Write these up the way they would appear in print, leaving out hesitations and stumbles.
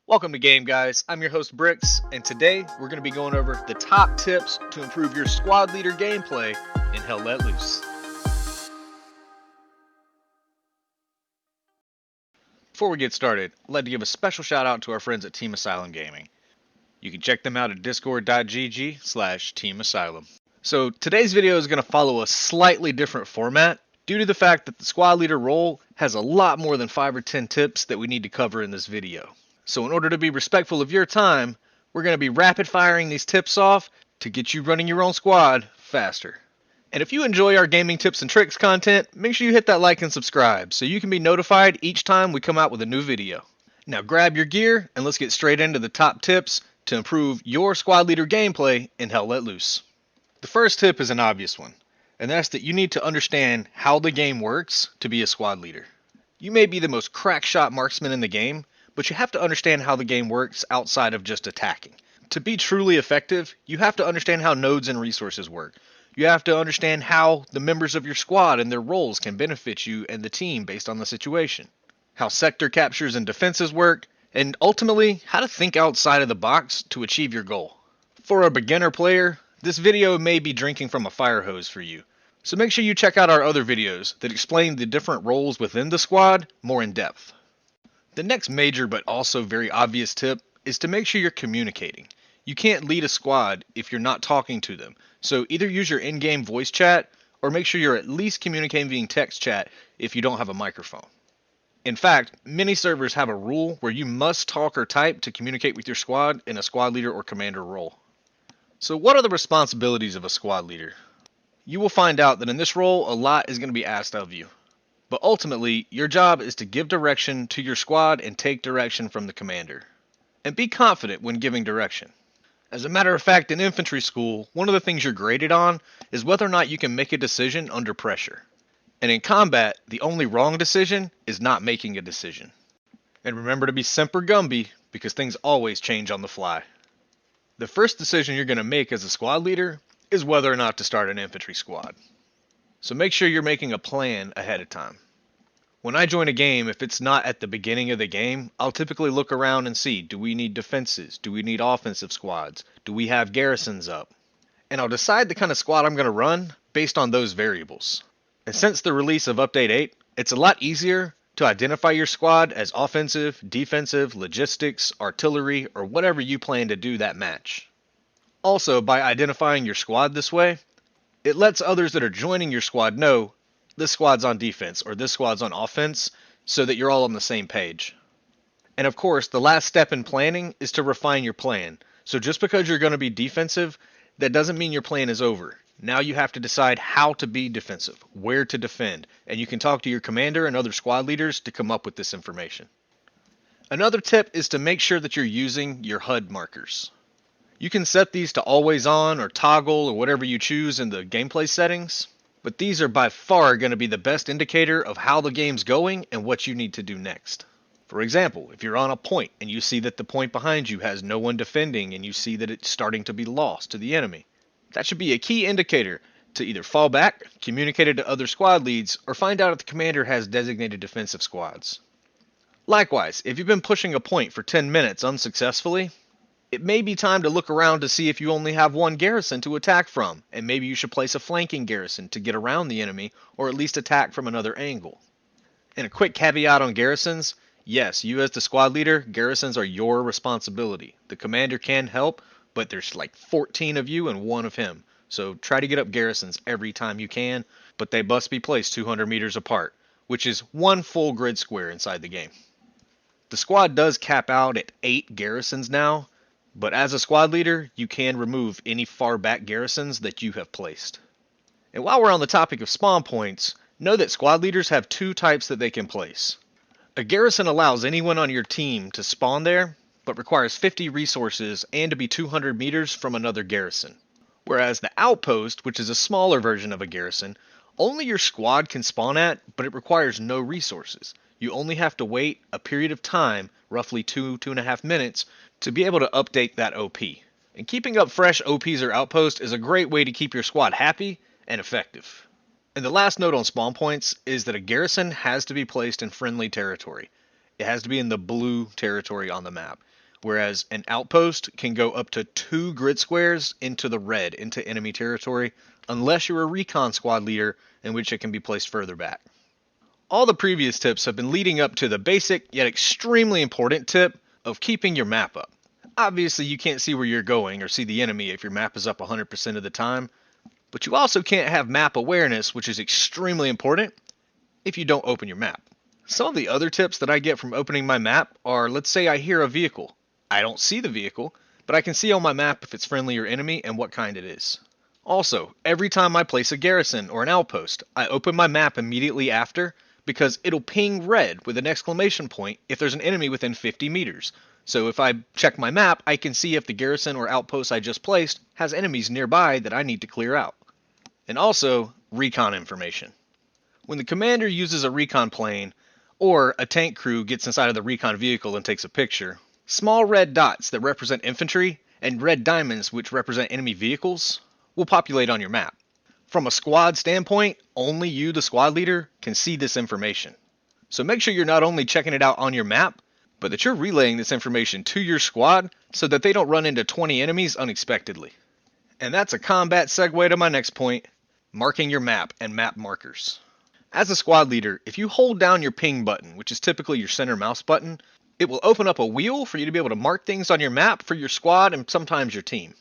Welcome to Game Guys. I'm your host Bricks, and today we're going to be going over the top tips to improve your squad leader gameplay in Hell Let Loose. Before we get started, I'd like to give a special shout out to our friends at Team Asylum Gaming. You can check them out at discord.gg/Team Asylum. So today's video is going to follow a slightly different format due to the fact that the squad leader role has a lot more than 5 or 10 tips that we need to cover in this video. So in order to be respectful of your time, we're going to be rapid firing these tips off to get you running your own squad faster. And if you enjoy our gaming tips and tricks content, make sure you hit that like and subscribe so you can be notified each time we come out with a new video. Now grab your gear and let's get straight into the top tips to improve your squad leader gameplay in Hell Let Loose. The first tip is an obvious one, and that's that you need to understand how the game works to be a squad leader. You may be the most crack shot marksman in the game, but you have to understand how the game works outside of just attacking. To be truly effective, you have to understand how nodes and resources work. You have to understand how the members of your squad and their roles can benefit you and the team based on the situation. How sector captures and defenses work, and ultimately, how to think outside of the box to achieve your goal. For a beginner player, this video may be drinking from a fire hose for you. So make sure you check out our other videos that explain the different roles within the squad more in depth. The next major but also very obvious tip is to make sure you're communicating. You can't lead a squad if you're not talking to them, so either use your in-game voice chat or make sure you're at least communicating via text chat if you don't have a microphone. In fact, many servers have a rule where you must talk or type to communicate with your squad in a squad leader or commander role. So what are the responsibilities of a squad leader? You will find out that in this role a lot is going to be asked of you. But ultimately, your job is to give direction to your squad and take direction from the commander. And be confident when giving direction. As a matter of fact, in infantry school, one of the things you're graded on is whether or not you can make a decision under pressure. And in combat, the only wrong decision is not making a decision. And remember to be Semper Gumby, because things always change on the fly. The first decision you're going to make as a squad leader is whether or not to start an infantry squad. So make sure you're making a plan ahead of time. When I join a game, if it's not at the beginning of the game, I'll typically look around and see, do we need defenses? Do we need offensive squads? Do we have garrisons up? And I'll decide the kind of squad I'm going to run based on those variables. And since the release of Update 8, it's a lot easier to identify your squad as offensive, defensive, logistics, artillery, or whatever you plan to do that match. Also, by identifying your squad this way, it lets others that are joining your squad know this squad's on defense or this squad's on offense so that you're all on the same page. And of course, the last step in planning is to refine your plan. So just because you're going to be defensive, that doesn't mean your plan is over. Now you have to decide how to be defensive, where to defend, and you can talk to your commander and other squad leaders to come up with this information. Another tip is to make sure that you're using your HUD markers. You can set these to always on or toggle or whatever you choose in the gameplay settings, but these are by far going to be the best indicator of how the game's going and what you need to do next. For example, if you're on a point and you see that the point behind you has no one defending and you see that it's starting to be lost to the enemy, that should be a key indicator to either fall back, communicate it to other squad leads, or find out if the commander has designated defensive squads. Likewise, if you've been pushing a point for 10 minutes unsuccessfully, it may be time to look around to see if you only have one garrison to attack from, and maybe you should place a flanking garrison to get around the enemy, or at least attack from another angle. And a quick caveat on garrisons, yes, you as the squad leader, garrisons are your responsibility. The commander can help, but there's like 14 of you and 1 of him, so try to get up garrisons every time you can, but they must be placed 200 meters apart, which is 1 full grid square inside the game. The squad does cap out at 8 garrisons now, but as a squad leader, you can remove any far back garrisons that you have placed. And while we're on the topic of spawn points, know that squad leaders have 2 types that they can place. A garrison allows anyone on your team to spawn there, but requires 50 resources and to be 200 meters from another garrison. Whereas the outpost, which is a smaller version of a garrison, only your squad can spawn at, but it requires no resources. You only have to wait a period of time, roughly 2.5 minutes, to be able to update that OP. And keeping up fresh OPs or outposts is a great way to keep your squad happy and effective. And the last note on spawn points is that a garrison has to be placed in friendly territory. it has to be in the blue territory on the map. Whereas an outpost can go up to 2 grid squares into the red, into enemy territory, unless you're a recon squad leader, in which it can be placed further back. All the previous tips have been leading up to the basic yet extremely important tip of keeping your map up. Obviously you can't see where you're going or see the enemy if your map is up 100% of the time, but you also can't have map awareness, which is extremely important, if you don't open your map. Some of the other tips that I get from opening my map are, let's say I hear a vehicle. I don't see the vehicle, but I can see on my map if it's friendly or enemy and what kind it is. Also, every time I place a garrison or an outpost, I open my map immediately after because it'll ping red with an exclamation point if there's an enemy within 50 meters. So if I check my map, I can see if the garrison or outpost I just placed has enemies nearby that I need to clear out. And also, recon information. When the commander uses a recon plane, or a tank crew gets inside of the recon vehicle and takes a picture, small red dots that represent infantry and red diamonds which represent enemy vehicles will populate on your map. From a squad standpoint, only you, the squad leader, can see this information. So make sure you're not only checking it out on your map, but that you're relaying this information to your squad so that they don't run into 20 enemies unexpectedly. And that's a combat segue to my next point, marking your map and map markers. As a squad leader, if you hold down your ping button, which is typically your center mouse button, it will open up a wheel for you to be able to mark things on your map for your squad and sometimes your team.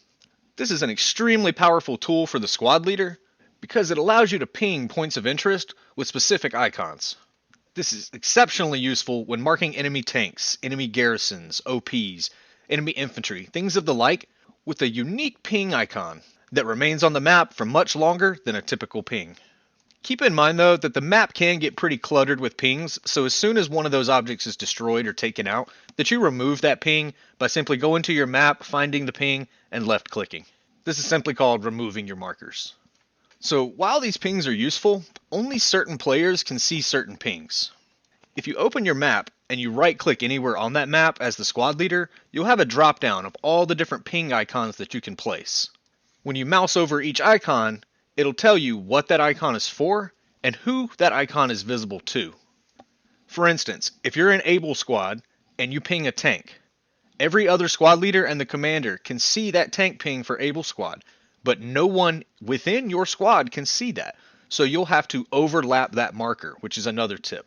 This is an extremely powerful tool for the squad leader because it allows you to ping points of interest with specific icons. This is exceptionally useful when marking enemy tanks, enemy garrisons, OPs, enemy infantry, things of the like, with a unique ping icon that remains on the map for much longer than a typical ping. Keep in mind though that the map can get pretty cluttered with pings, so as soon as one of those objects is destroyed or taken out, that you remove that ping by simply going to your map, finding the ping, and left clicking. This is simply called removing your markers. So while these pings are useful, only certain players can see certain pings. If you open your map and you right click anywhere on that map as the squad leader, you'll have a drop down of all the different ping icons that you can place. When you mouse over each icon, it'll tell you what that icon is for and who that icon is visible to. For instance, if you're an able squad and you ping a tank, every other squad leader and the commander can see that tank ping for able squad, but no one within your squad can see that. So you'll have to overlap that marker, which is another tip.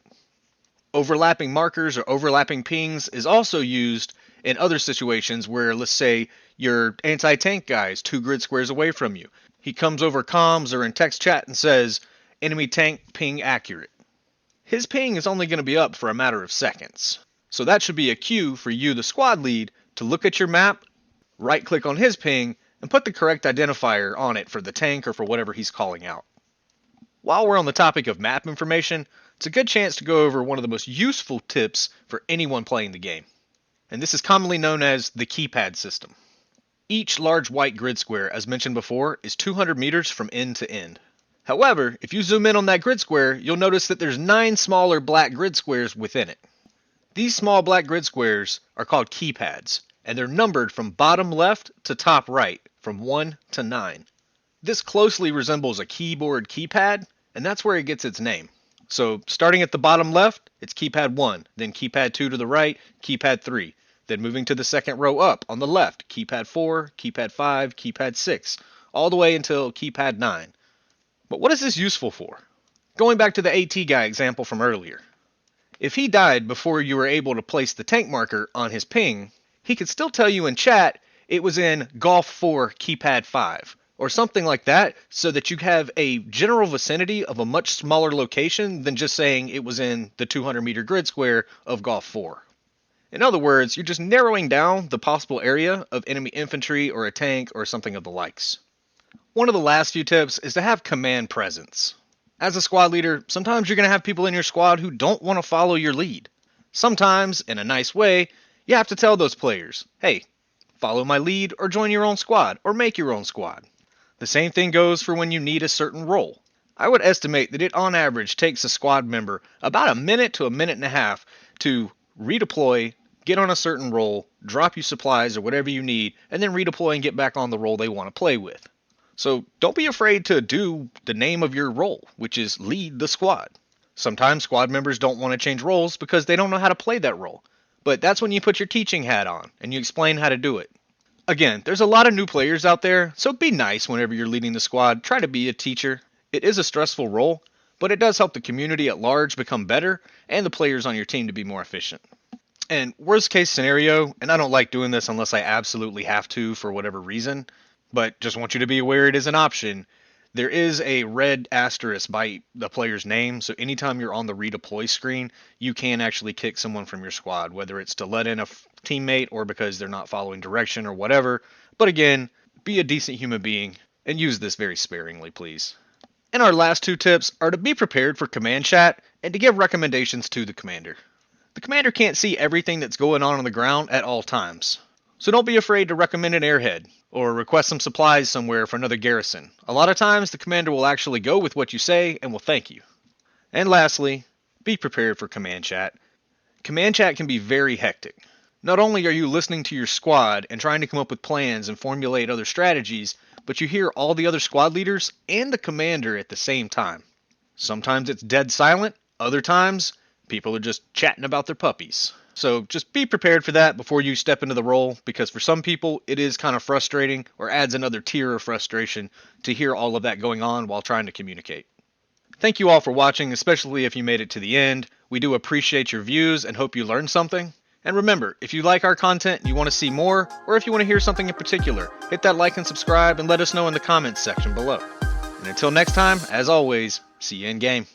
Overlapping markers or overlapping pings is also used in other situations where, let's say, your anti-tank guy is 2 grid squares away from you. He comes over comms or in text chat and says, enemy tank ping accurate. His ping is only going to be up for a matter of seconds. So that should be a cue for you, the squad lead, to look at your map, right click on his ping, and put the correct identifier on it for the tank or for whatever he's calling out. While we're on the topic of map information, it's a good chance to go over one of the most useful tips for anyone playing the game. And this is commonly known as the keypad system. Each large white grid square, as mentioned before, is 200 meters from end to end. However, if you zoom in on that grid square, you'll notice that there's 9 smaller black grid squares within it. These small black grid squares are called keypads, and they're numbered from bottom left to top right, from 1 to 9. This closely resembles a keyboard keypad, and that's where it gets its name. So, starting at the bottom left, it's keypad 1, then keypad 2 to the right, keypad 3. Then moving to the second row up on the left, keypad 4, keypad 5, keypad 6, all the way until keypad 9. But what is this useful for? Going back to the AT guy example from earlier. If he died before you were able to place the tank marker on his ping, he could still tell you in chat it was in Golf 4 keypad 5, or something like that, so that you have a general vicinity of a much smaller location than just saying it was in the 200 meter grid square of Golf 4. In other words, you're just narrowing down the possible area of enemy infantry or a tank or something of the likes. One of the last few tips is to have command presence. As a squad leader, sometimes you're going to have people in your squad who don't want to follow your lead. Sometimes, in a nice way, you have to tell those players, hey, follow my lead or join your own squad or make your own squad. The same thing goes for when you need a certain role. I would estimate that it on average takes a squad member about a minute to a minute and a half to redeploy, get on a certain role, drop you supplies or whatever you need, and then redeploy and get back on the role they want to play with. So don't be afraid to do the name of your role, which is lead the squad. Sometimes squad members don't want to change roles because they don't know how to play that role. But that's when you put your teaching hat on and you explain how to do it. Again, there's a lot of new players out there, so be nice whenever you're leading the squad. Try to be a teacher. It is a stressful role, but it does help the community at large become better and the players on your team to be more efficient. And worst case scenario, and I don't like doing this unless I absolutely have to for whatever reason, but just want you to be aware it is an option. There is a red asterisk by the player's name, so anytime you're on the redeploy screen, you can actually kick someone from your squad, whether it's to let in a teammate or because they're not following direction or whatever. But again, be a decent human being and use this very sparingly, please. And our last two tips are to be prepared for command chat and to give recommendations to the commander. The commander can't see everything that's going on the ground at all times. So don't be afraid to recommend an airhead or request some supplies somewhere for another garrison. A lot of times the commander will actually go with what you say and will thank you. And lastly, be prepared for command chat. Command chat can be very hectic. Not only are you listening to your squad and trying to come up with plans and formulate other strategies, but you hear all the other squad leaders and the commander at the same time. Sometimes it's dead silent, other times people are just chatting about their puppies. So just be prepared for that before you step into the role, because for some people it is kind of frustrating or adds another tier of frustration to hear all of that going on while trying to communicate. Thank you all for watching, especially if you made it to the end. We do appreciate your views and hope you learned something. And remember, if you like our content and you want to see more, or if you want to hear something in particular, hit that like and subscribe and let us know in the comments section below. And until next time, as always, see you in game.